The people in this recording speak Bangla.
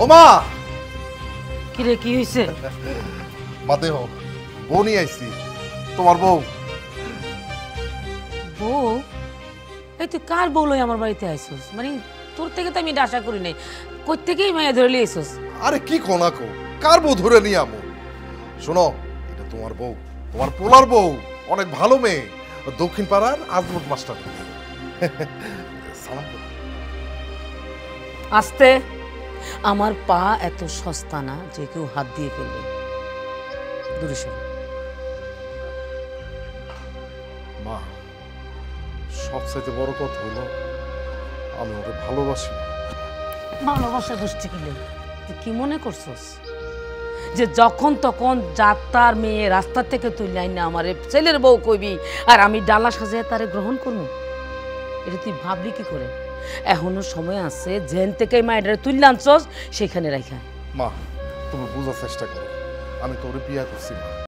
ও মা কিরে কি হইছে? মাতে হোক বউ নিয়ে আইছি, তোমার বউ। বউ? এই তুই কার বউ লই আমার বাড়িতে আইছস? মানে তোর থেকে তো আমি এটা আশা করি নাই। কই থেকেই মায়া ধরে লিয়ে আইছস? আরে কি কোনা কো, কার বউ ধরে নিয়ে আমো? শোনো, এটা তোমার বউ, তোমার পোলার বউ, অনেক ভালো মেয়ে, দক্ষিণ পাড়ার আজমত মাস্টার। সালাম করো। আস্তে, আমার পা এত সস্তা না যে কেউ হাত দিয়ে ফেলবে। দূরে সর। মা, সবচাইতে বড় কথা হলো আমি ওকে ভালোবাসি। ভালোবাসা গোষ্ঠী কিলে তুই কি মনে করছস যে যখন তখন যাত্রার মেয়ে রাস্তা থেকে তুই নাই না আমার ছেলের বউ কইবি আর আমি ডালা সাজিয়ে তারে গ্রহণ করবো? এটা তুই ভাবলি কি করে? এখনো সময় আছে, জেন থেকে মায়ের তুললে আনছস সেখানে রাখা। মা, তুমি বোঝার চেষ্টা করো, আমি তোরে বিয়া করছি মা।